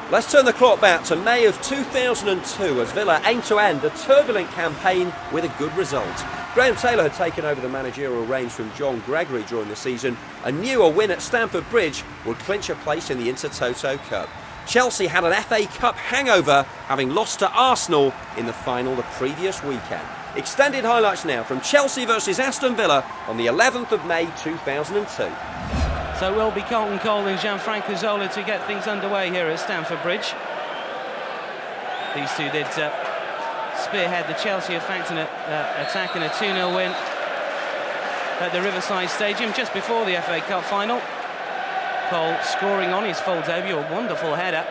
Let's turn the clock back to May of 2002 as Villa aimed to end a turbulent campaign with a good result. Graham Taylor had taken over the managerial reins from John Gregory during the season and knew a win at Stamford Bridge would clinch a place in the Intertoto Cup. Chelsea had an FA Cup hangover, having lost to Arsenal in the final the previous weekend. Extended highlights now from Chelsea versus Aston Villa on the 11th of May 2002. So it will be Carlton Cole and Gianfranco Zola to get things underway here at Stamford Bridge. These two did spearhead the Chelsea attack in a 2-0 win at the Riverside Stadium just before the FA Cup final. Cole scoring on his full debut, a wonderful header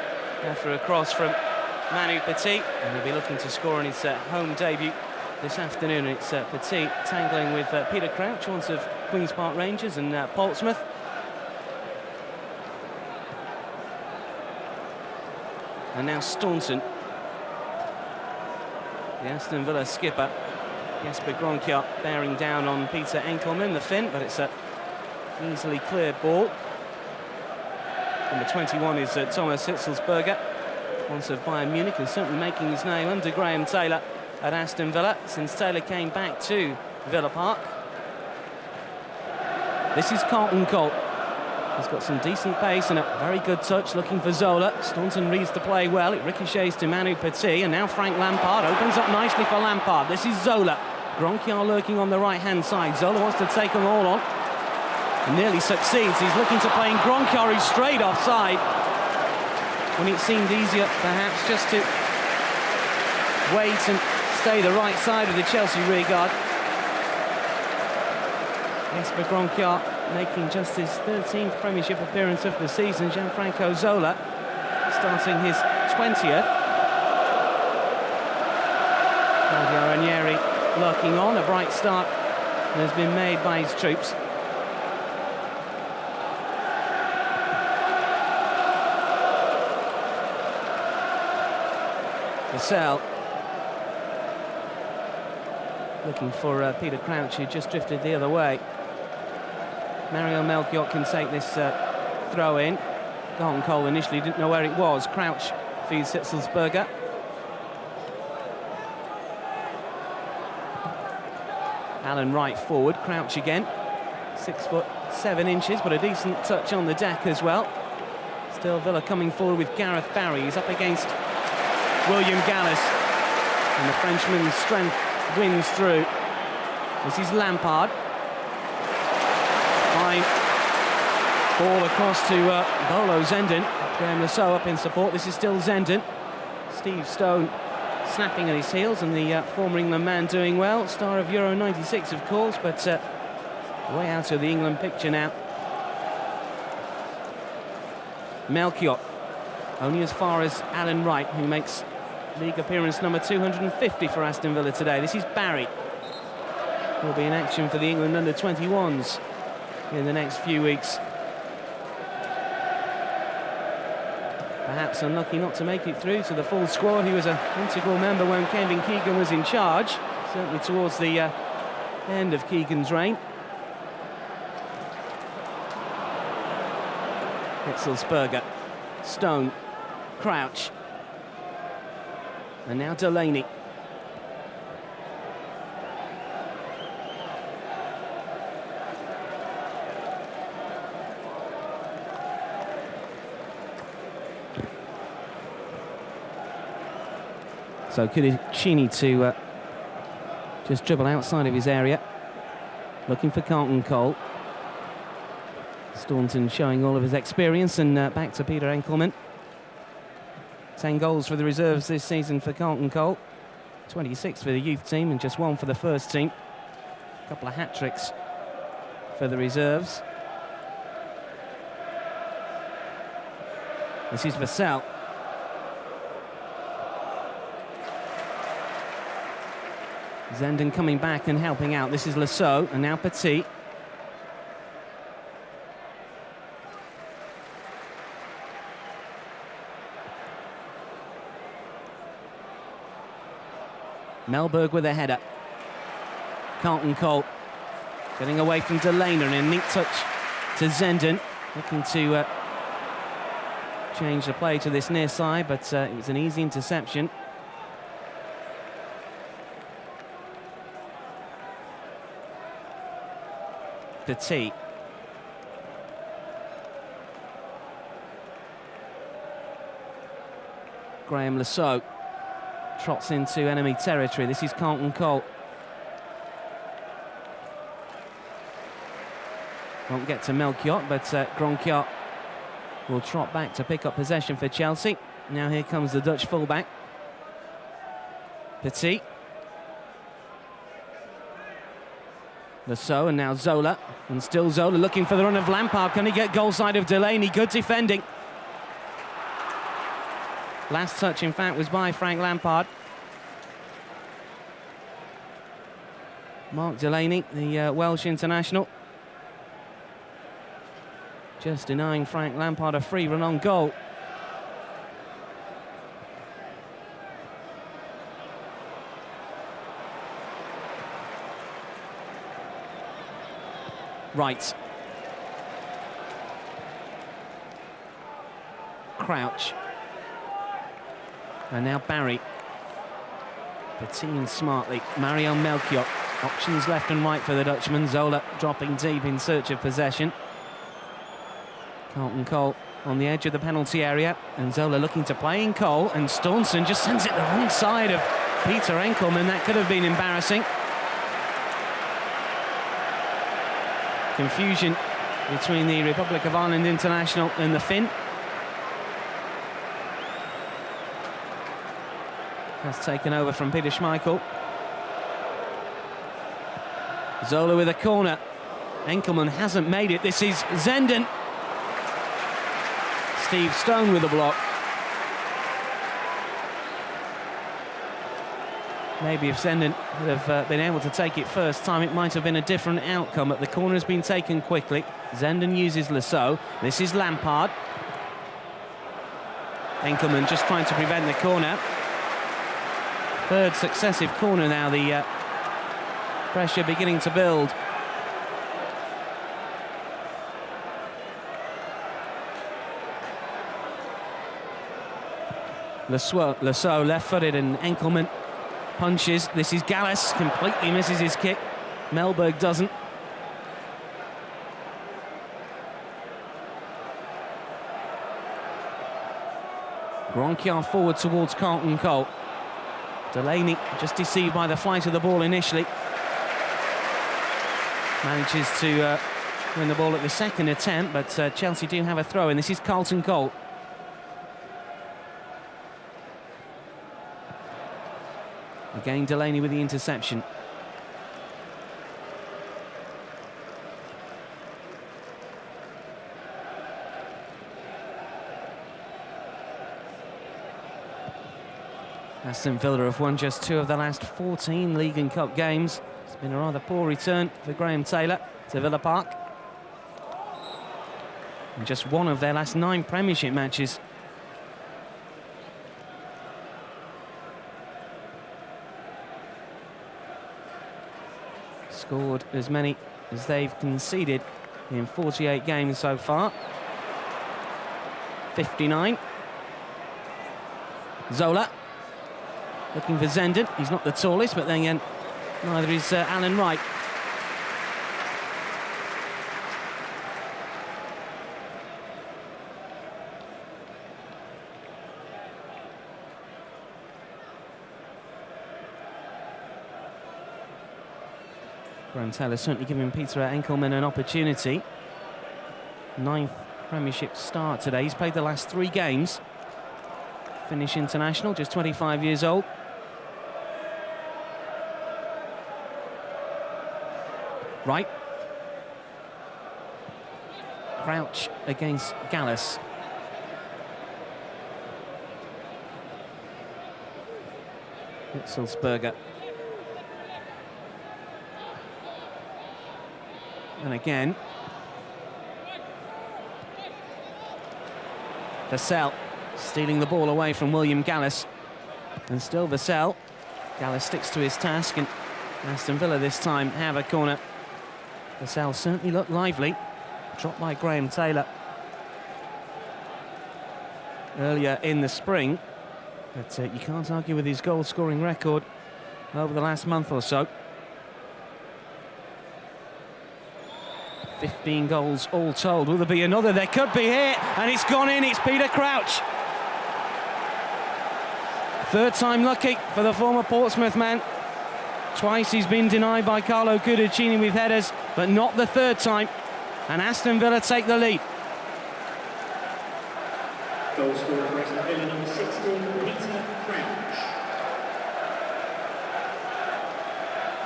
after a cross from Manu Petit, and he'll be looking to score on his home debut this afternoon. It's Petit tangling with Peter Crouch, once of Queen's Park Rangers and Portsmouth. And now Staunton, the Aston Villa skipper, Jesper Grønkjær, bearing down on Peter Enkelman, the Finn, but it's a easily cleared ball. Number 21 is Thomas Hitzelsberger, once of Bayern Munich, and certainly making his name under Graham Taylor at Aston Villa since Taylor came back to Villa Park. This is Carlton Cole. He's got some decent pace and a very good touch, looking for Zola. Staunton reads the play well. It ricochets to Manu Petit, and now Frank Lampard opens up nicely for Lampard. This is Zola. Grønkjær lurking on the right-hand side. Zola wants to take them all on and nearly succeeds. He's looking to play in Grønkjær, who's straight offside, when it seemed easier, perhaps, just to wait and stay the right side of the Chelsea rearguard. Jesper Grønkjær making just his 13th Premiership appearance of the season. Gianfranco Zola starting his 20th. Claudio Ranieri lurking on. A bright start has been made by his troops. Vassell looking for Peter Crouch, who just drifted the other way. Mario Melchiot can take this throw in. Carlton Cole initially didn't know where it was. Crouch feeds Hitzelsberger. Alan Wright forward. Crouch again. 6'7", but a decent touch on the deck as well. Still Villa coming forward with Gareth Barry. He's up against William Gallas, and the Frenchman's strength wins through. This is Lampard. Fine ball across to Bolo Zenden. Graham Lasso up in support. This is still Zenden. Steve Stone snapping at his heels, and the former England man doing well. Star of Euro 96, of course, but way out of the England picture now. Melchiot only as far as Alan Wright, who makes league appearance number 250 for Aston Villa today. This is Barry. Will be in action for the England under-21s in the next few weeks. Perhaps unlucky not to make it through to the full squad. He was an integral member when Kevin Keegan was in charge, certainly towards the end of Keegan's reign. Hitzelsberger, Stone, Crouch, and now Delaney. So Cudicini to just dribble outside of his area, looking for Carlton Cole. Staunton showing all of his experience, and back to Peter Enkelman. 10 goals for the reserves this season for Carlton Cole. 26 for the youth team and just 1 for the first team. A couple of hat-tricks for the reserves. This is Vassell. Zenden coming back and helping out. This is Lasso, and now Petit. Melberg with a header. Carlton Cole getting away from Delaney, and a neat touch to Zenden, looking to change the play to this near side, but it was an easy interception. Petit. Graham Lasso trots into enemy territory. This is Carlton Cole. Won't get to Melchiot, but Gronkiot will trot back to pick up possession for Chelsea. Now here comes the Dutch fullback. Petit. Lasso, and now Zola. And still Zola looking for the run of Lampard. Can he get goal side of Delaney? Good defending. Last touch, in fact, was by Frank Lampard. Mark Delaney, the Welsh international, just denying Frank Lampard a free run on goal. Right. Crouch. And now Barry. Petit and smartly. Mario Melchiot. Options left and right for the Dutchman. Zola dropping deep in search of possession. Carlton Cole on the edge of the penalty area. And Zola looking to play in Cole. And Staunton just sends it the wrong side of Peter Enkelman. That could have been embarrassing. Confusion between the Republic of Ireland international and the Finn. Has taken over from Peter Schmeichel. Zola with a corner. Enkelman hasn't made it. This is Zenden. Steve Stone with a block. Maybe if Zenden would have been able to take it first time, it might have been a different outcome, but the corner has been taken quickly. Zenden uses Lasso. This is Lampard. Enkelman just trying to prevent the corner. Third successive corner now, the pressure beginning to build. Lasso left-footed, and Enkelman punches. This is Gallas, completely misses his kick. Melberg doesn't. Gronkiar forward towards Carlton Cole. Delaney just deceived by the flight of the ball initially. Manages to win the ball at the second attempt, but Chelsea do have a throw, and this is Carlton Cole. Again, Delaney with the interception. Aston Villa have won just 2 of the last 14 League and Cup games. It's been a rather poor return for Graham Taylor to Villa Park. And just 1 of their last 9 Premiership matches. Scored as many as they've conceded in 48 games so far. 59. Zola looking for Zenden. He's not the tallest, but then again, neither is Alan Wright. Graham Taylor certainly giving Peter Enkelman an opportunity. 9th Premiership start today. He's played the last 3 games. Finnish international, just 25 years old. Right. Crouch against Gallas. Hitzelsberger. And again. Vassell stealing the ball away from William Gallas. And still Vassell. Gallas sticks to his task, and Aston Villa this time have a corner. Vassell certainly looked lively. Dropped by Graham Taylor. earlier in the spring. But you can't argue with his goal-scoring record over the last month or so. 15 goals all told. Will there be another? There could be here, and it's gone in. It's Peter Crouch. Third time lucky for the former Portsmouth man. Twice he's been denied by Carlo Cudicini with headers, but not the third time. And Aston Villa take the lead. Goal scorer for Aston Villa, number 16, Peter Crouch.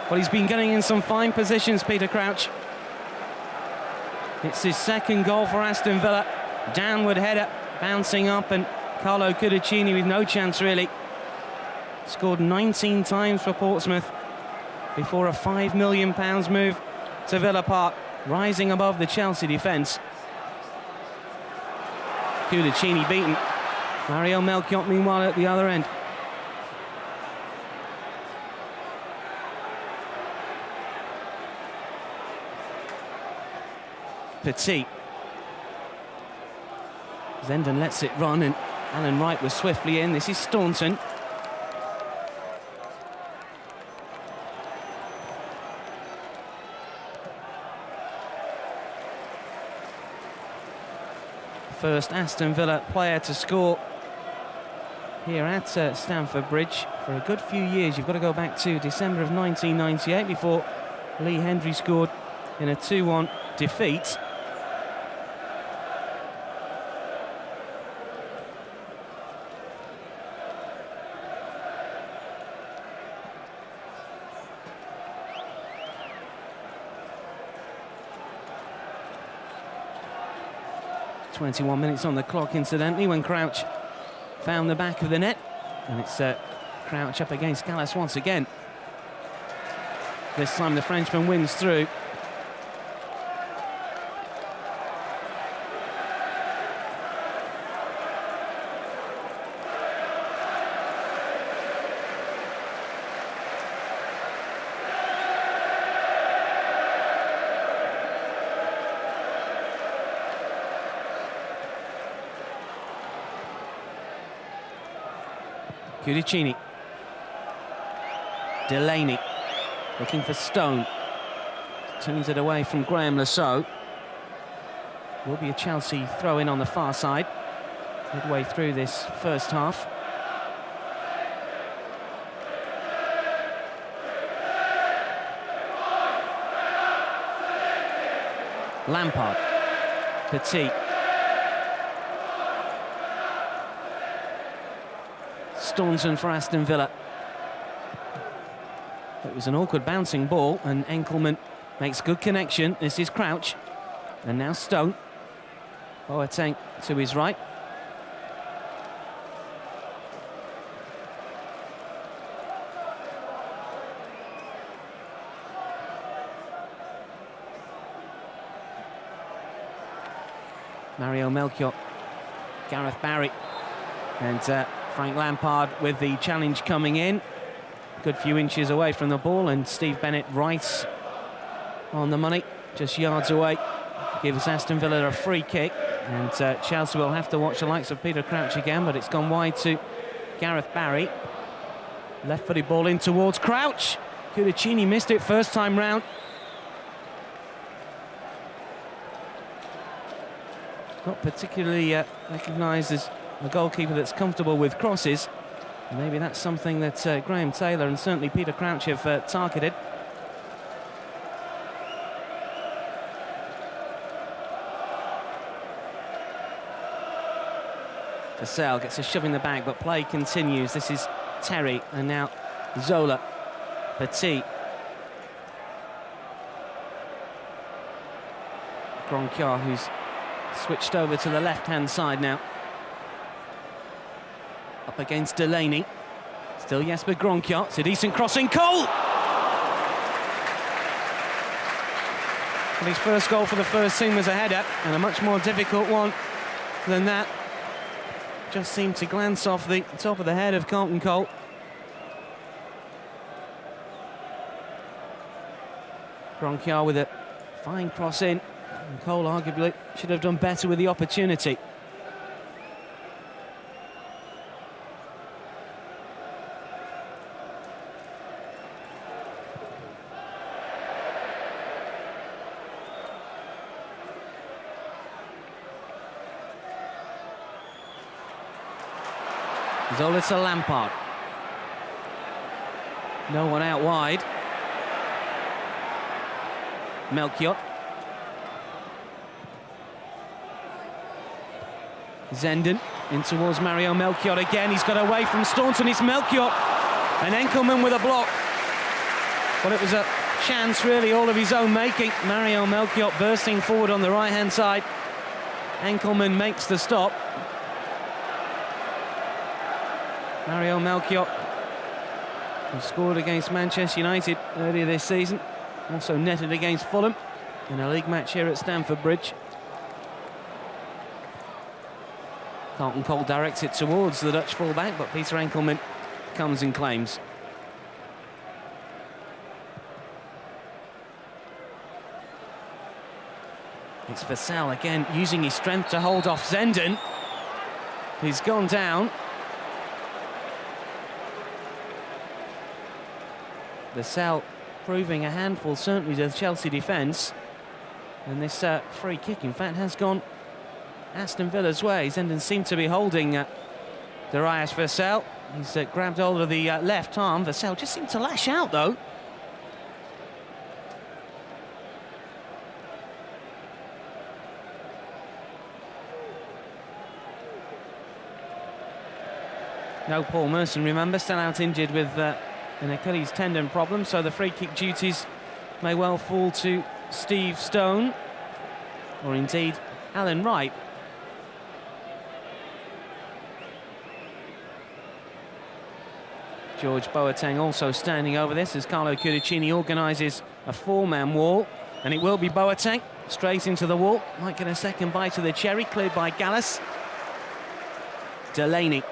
Well, he's been getting in some fine positions, Peter Crouch. It's his second goal for Aston Villa. Downward header, bouncing up, and Carlo Cudicini with no chance, really. Scored 19 times for Portsmouth before a £5 million move to Villa Park, rising above the Chelsea defence. Cudicini beaten. Mario Melchiot, meanwhile, at the other end. Petit. Zenden lets it run, and Alan Wright was swiftly in. This is Staunton. First Aston Villa player to score here at Stamford Bridge for a good few years. You've got to go back to December of 1998 before Lee Hendrie scored in a 2-1 defeat. .21 minutes on the clock, incidentally, when Crouch found the back of the net. And it's Crouch up against Gallas once again. This time the Frenchman wins through. Cudicini. Delaney looking for Stone. Turns it away from Graham Lasso. Will be a Chelsea throw-in on the far side. Midway through this first half. Lampard. Petit. Staunton for Aston Villa. It was an awkward bouncing ball, and Enkelman makes good connection. This is Crouch. And now Stone. Boateng to his right. Mario Melchiot. Gareth Barry. And Frank Lampard with the challenge coming in. Good few inches away from the ball, and Steve Bennett right on the money, just yards away. Gives Aston Villa a free kick, and Chelsea will have to watch the likes of Peter Crouch again, but it's gone wide to Gareth Barry. Left-footed ball in towards Crouch. Cudicini missed it first time round. Not particularly recognised as a goalkeeper that's comfortable with crosses. Maybe that's something that Graham Taylor and certainly Peter Crouch have targeted. Cassell gets a shove in the bag, but play continues. This is Terry, and now Zola. Petit. Gronkiar, who's switched over to the left-hand side now. Up against Delaney. Still Jesper Gronkiar. It's a decent crossing. Cole! And his first goal for the first team was a header, and a much more difficult one than that. Just seemed to glance off the top of the head of Carlton Cole. Gronkiar with a fine cross in. And Cole arguably should have done better with the opportunity. Zola to Lampard. No one out wide. Melchiot. Zenden in towards Mario Melchiot again. He's got away from Staunton. It's Melchiot. And Enkelman with a block. Well, it was a chance really all of his own making. Mario Melchiot bursting forward on the right-hand side. Enkelman makes the stop. Mario Melchiot, who scored against Manchester United earlier this season, also netted against Fulham in a league match here at Stamford Bridge. Carlton Cole directs it towards the Dutch fullback, but Peter Enkelman comes and claims. It's Vassell again, using his strength to hold off Zenden. He's gone down. Vassell proving a handful, certainly, to the Chelsea defence. And this free kick, in fact, has gone Aston Villa's way. Zenden seemed to be holding Darius Vassell. He's grabbed hold of the left arm. Vassell just seemed to lash out, though. No Paul Merson, remember, still out injured with an Achilles tendon problem, so the free kick duties may well fall to Steve Stone, or indeed Alan Wright. George Boateng also standing over this as Carlo Cudicini organises a four-man wall, and it will be Boateng straight into the wall. Might get a second bite of the cherry, cleared by Gallas. Delaney.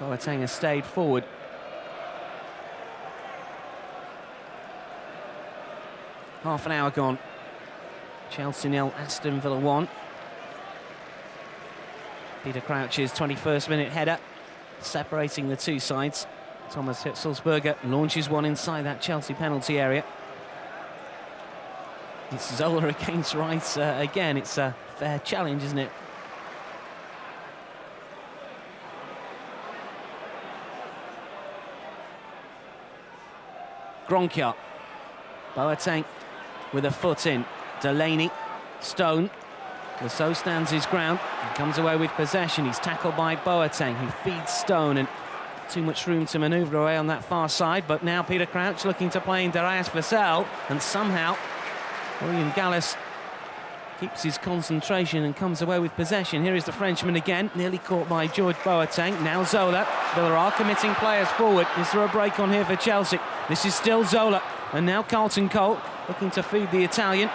Boateng has stayed forward. Half an hour gone. Chelsea 0, Aston Villa 1. Peter Crouch's 21st minute header, separating the two sides. Thomas Hitzelsberger launches one inside that Chelsea penalty area. It's Zola against Rice again. It's a fair challenge, isn't it? Gronkiart. Boateng with a foot in. Delaney. Stone. Lasso stands his ground and comes away with possession. He's tackled by Boateng, who feeds Stone, and too much room to manoeuvre away on that far side. But now Peter Crouch looking to play in Darius Vassell, and somehow William Gallas keeps his concentration and comes away with possession. Here is the Frenchman again, nearly caught by George Boateng. Now Zola. Villa are committing players forward. Is there a break on here for Chelsea? This is still Zola. And now Carlton Cole looking to feed the Italian.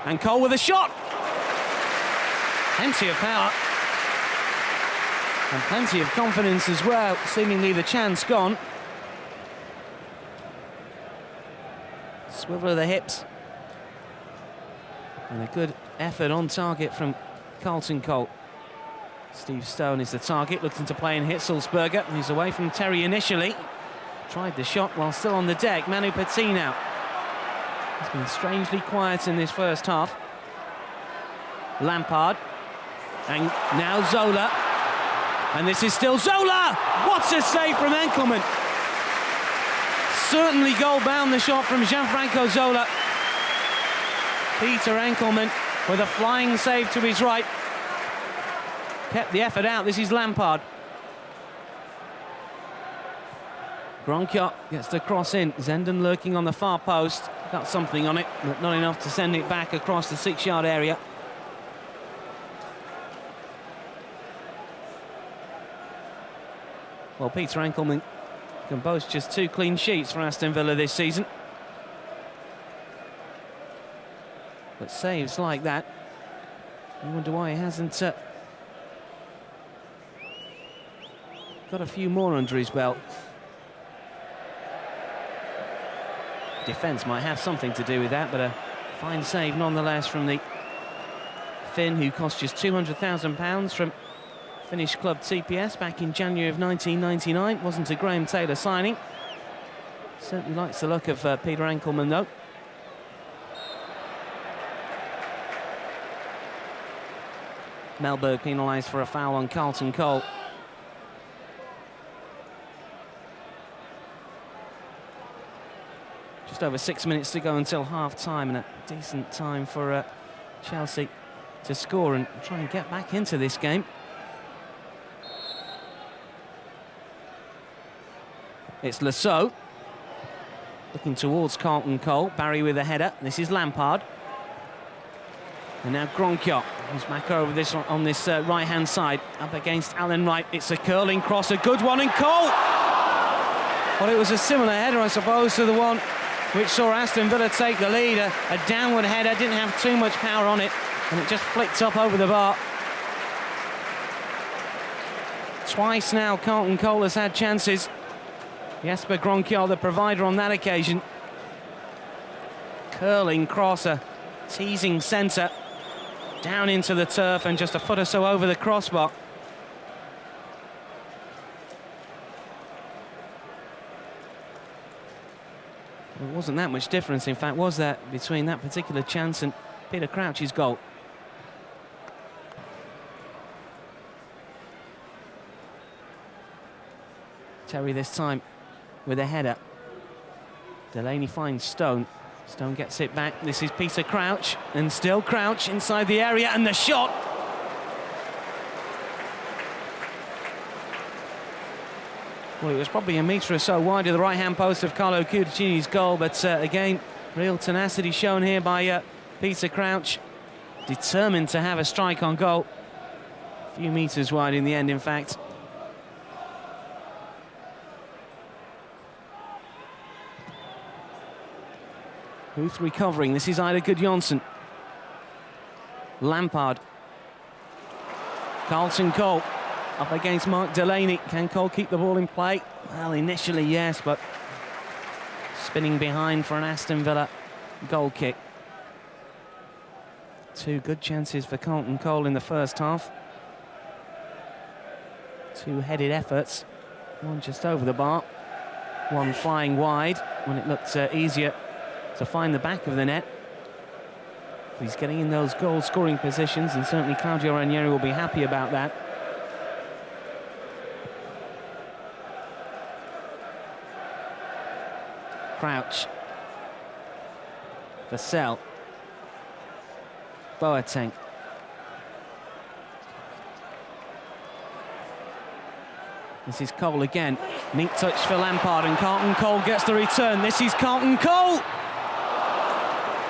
And Cole with a shot. Plenty of power. And plenty of confidence as well. Seemingly the chance gone. Swivel of the hips. And a good effort on target from Carlton Cole. Steve Stone is the target, looking to play in Hitzelsberger. He's away from Terry initially. Tried the shot while still on the deck. Manu Patino. He's been strangely quiet in this first half. Lampard. And now Zola. And this is still Zola! What a save from Enkelman. Certainly goal-bound, the shot from Gianfranco Zola. Peter Enkelman with a flying save to his right. Kept the effort out. This is Lampard. Gronkiart gets the cross in. Zenden lurking on the far post. Got something on it, but not enough to send it back across the 6-yard area. Well, Peter Enkelman can boast just 2 clean sheets for Aston Villa this season. But saves like that, you wonder why he hasn't got a few more under his belt. Defence might have something to do with that, but a fine save nonetheless from the Finn, who cost just £200,000 from Finnish club TPS back in January of 1999. Wasn't a Graham Taylor signing. Certainly likes the look of Peter Enkelman, though. Melberg penalised for a foul on Carlton Cole. Just over 6 minutes to go until half-time, and a decent time for Chelsea to score and try and get back into this game. It's Lasso looking towards Carlton Cole. Barry with a header. This is Lampard. And now Gronkiot, who's back over this on this right-hand side, up against Alan Wright. It's a curling cross, a good one, and Cole! Well, it was a similar header, I suppose, to the one which saw Aston Villa take the lead. A downward header, didn't have too much power on it, and it just flicked up over the bar. Twice now Carlton Cole has had chances. Jesper Gronkiot, the provider on that occasion. Curling cross, a teasing centre, down into the turf and just a foot or so over the crossbar. There wasn't that much difference, in fact, was there, between that particular chance and Peter Crouch's goal. Terry this time with a header. Delaney finds Stone. Stone gets it back. This is Peter Crouch, and still Crouch inside the area, and the shot. Well, it was probably a metre or so wide of the right-hand post of Carlo Cudicini's goal, but again, real tenacity shown here by Peter Crouch. Determined to have a strike on goal. A few metres wide in the end, in fact. Huth recovering. This is Ida Gudjonsson. Lampard. Carlton Cole up against Mark Delaney. Can Cole keep the ball in play? Well, initially, yes, but spinning behind for an Aston Villa goal kick. Two good chances for Carlton Cole in the first half. Two headed efforts. One just over the bar. One flying wide when it looked easier to find the back of the net. He's getting in those goal-scoring positions, and certainly Claudio Ranieri will be happy about that. Crouch. Vassell. Boateng. This is Cole again. Neat touch for Lampard, and Carlton Cole gets the return. This is Carlton Cole!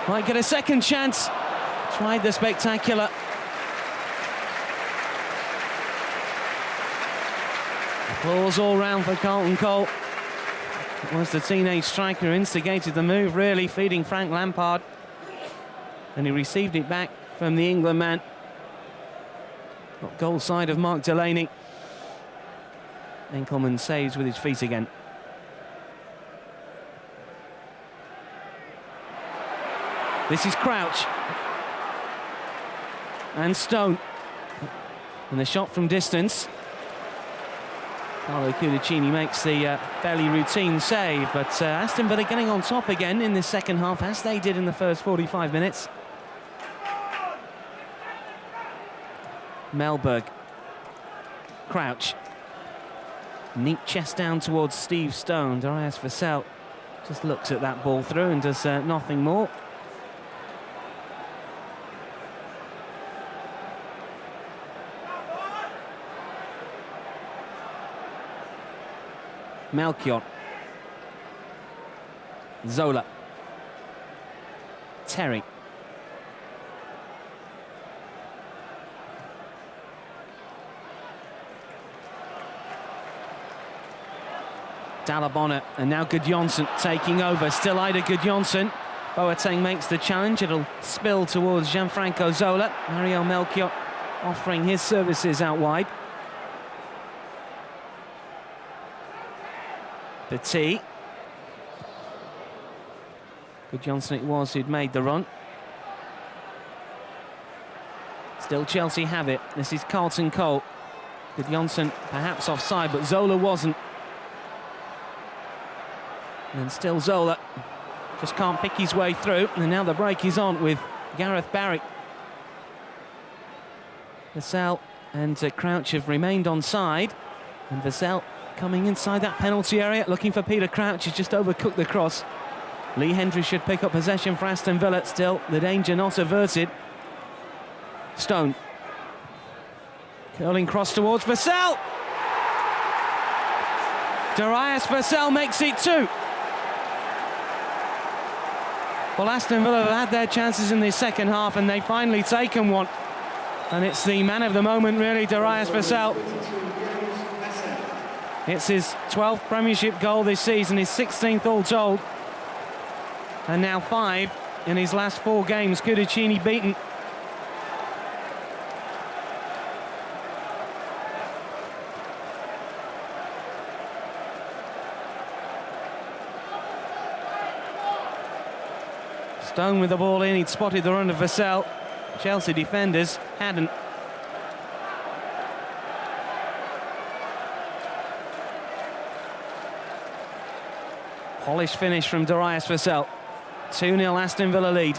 Might get a second chance. Tried the spectacular. Applause all round for Carlton Cole. It was the teenage striker who instigated the move, really, feeding Frank Lampard. And he received it back from the England man. Got goal side of Mark Delaney. Enkelman saves with his feet again. This is Crouch. And Stone. And the shot from distance. Carlo Cudicini makes the fairly routine save, but Aston Villa getting on top again in the second half, as they did in the first 45 minutes. Melberg. Crouch. Neat chest down towards Steve Stone. Darius Vassell just looks at that ball through and does nothing more. Melchior. Zola. Terry. Dalabona, and now Gudjonsson taking over. Still Ida Gudjonsson. Boateng makes the challenge. It'll spill towards Gianfranco Zola. Mario Melchior offering his services out wide. Petit. Gudjonsson it was who'd made the run. Still Chelsea have it. This is Carlton Cole. Gudjonsson perhaps offside, but Zola wasn't. And still Zola just can't pick his way through. And now the break is on with Gareth Barry. Vassell and Crouch have remained on side, and Vassell coming inside that penalty area, looking for Peter Crouch. He's just overcooked the cross. Lee Hendry should pick up possession for Aston Villa. Still, the danger not averted. Stone. Curling cross towards Vassell. Darius Vassell makes it 2. Well, Aston Villa have had their chances in the second half, and they've finally taken one. And it's the man of the moment, really, Darius Vassell. It's his 12th Premiership goal this season, his 16th all told. And now 5 in his last 4 games. Cudicini beaten. Stone with the ball in, he'd spotted the run of Vassell. Chelsea defenders hadn't. Polished finish from Darius Vassell. 2-0 Aston Villa lead.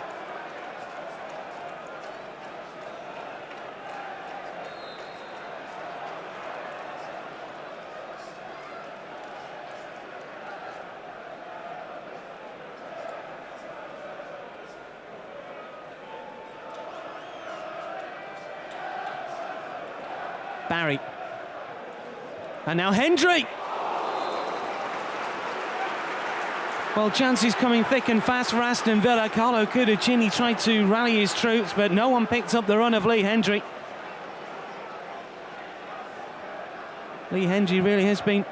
Barry. And now Hendry. Well, chances coming thick and fast for Aston Villa. Carlo Cudicini tried to rally his troops, but no one picked up the run of Lee Hendry. Lee Hendry really has been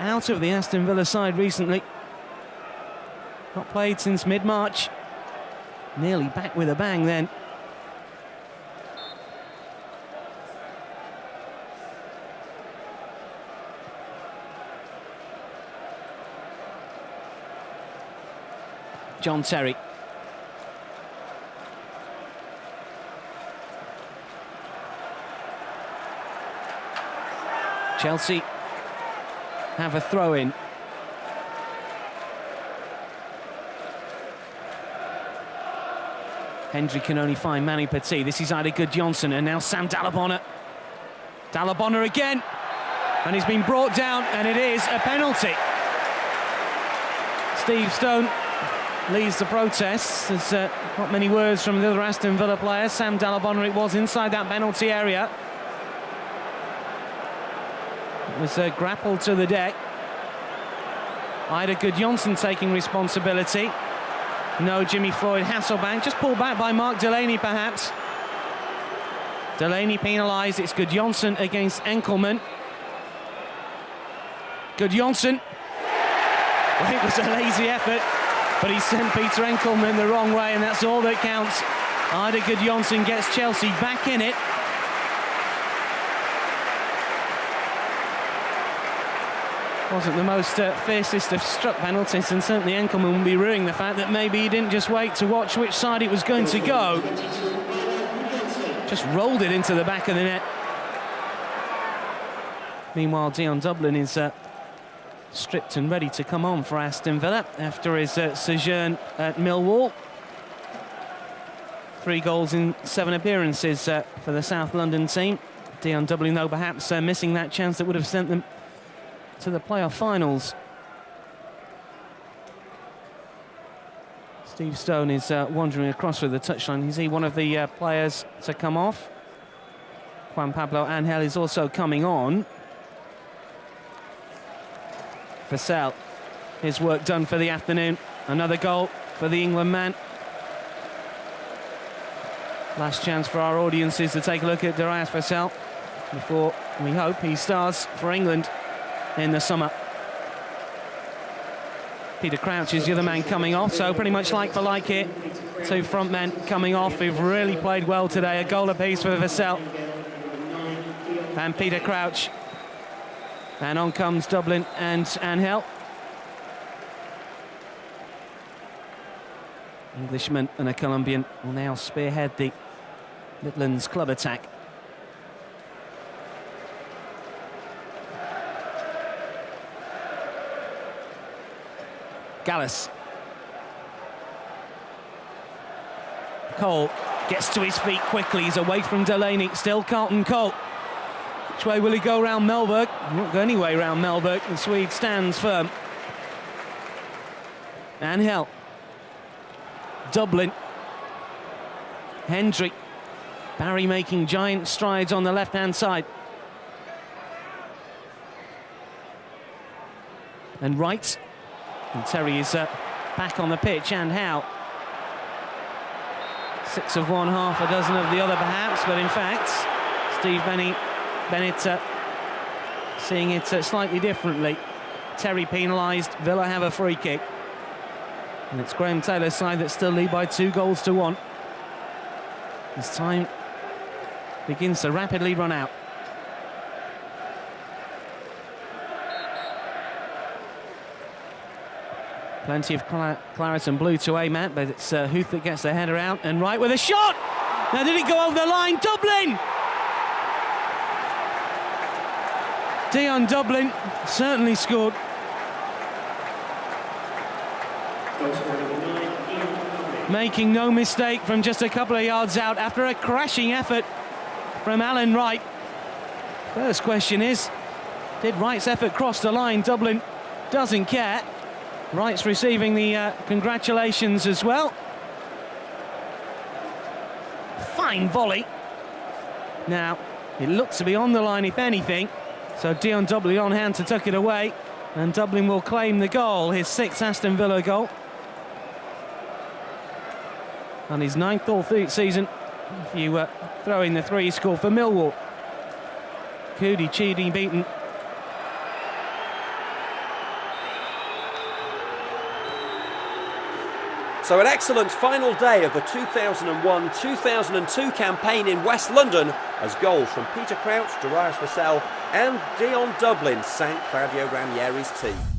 out of the Aston Villa side recently. Not played since mid-March. Nearly back with a bang then. John Terry. Chelsea have a throw-in. Hendry can only find Manny Petit. This is Ida Gudjohnsen, and now Sam Dalabonner. Dalabonner again, and he's been brought down, and it is a penalty. Steve Stone leads the protests. There's not many words from the other Aston Villa players. Sam Dalabonner it was inside that penalty area. It was grappled to the deck. Ida Gudjohnsen taking responsibility. No Jimmy Floyd Hasselbank, just pulled back by Mark Delaney perhaps. Delaney penalised. It's Gudjohnsen against Enkelman. Gudjohnsen. Well, it was a lazy effort, but he sent Peter Enkelman the wrong way, and that's all that counts. Ida Gudjohnsen gets Chelsea back in it. Wasn't the most fiercest of struck penalties, and certainly Enkelman will be ruining the fact that maybe he didn't just wait to watch which side it was going to go. Just rolled it into the back of the net. Meanwhile, Dion Dublin is stripped and ready to come on for Aston Villa after his sojourn at Millwall. 3 goals in 7 appearances for the South London team. Dion Dublin, though, perhaps missing that chance that would have sent them to the playoff finals. Steve Stone is wandering across with the touchline. Is he one of the players to come off? Juan Pablo Angel is also coming on. Vassell, his work done for the afternoon. Another goal for the England man. Last chance for our audiences to take a look at Darius Vassell before we hope he starts for England in the summer. Peter Crouch is the other man coming off, so pretty much like for like here. 2 front men coming off who've really played well today. A goal apiece for Vassell and Peter Crouch. And on comes Dublin and Angel. Englishman and a Colombian will now spearhead the Midlands club attack. Gallus. Cole gets to his feet quickly. He's away from Delaney. Still Carlton Cole. Which way will he go round Mellberg? He won't go any way round Mellberg. The Swede stands firm. Angel. Dublin. Hendry. Barry making giant strides on the left-hand side. And Wright. And Terry is back on the pitch, and how? 6 of one, half a dozen of the other perhaps, but in fact, Steve Bennett seeing it slightly differently. Terry penalised, Villa have a free kick. And it's Graham Taylor's side that still lead by 2-1. As time begins to rapidly run out. Plenty of claret and blue to aim at, but it's Huth that gets the header out, and Wright with a shot! Now did it go over the line? Dublin! Dion Dublin certainly scored. Making no mistake from just a couple of yards out after a crashing effort from Alan Wright. First question is, did Wright's effort cross the line? Dublin doesn't care. Wright's receiving the congratulations as well. Fine volley. Now, it looks to be on the line, if anything. So Dion Dublin on hand to tuck it away. And Dublin will claim the goal, his 6th Aston Villa goal. And his 9th all season, if you throw in the 3 he scored for Millwall. Coody Chidi beaten. So an excellent final day of the 2001-2002 campaign in West London, as goals from Peter Crouch, Darius Vassell and Dion Dublin sank Claudio Ranieri's team.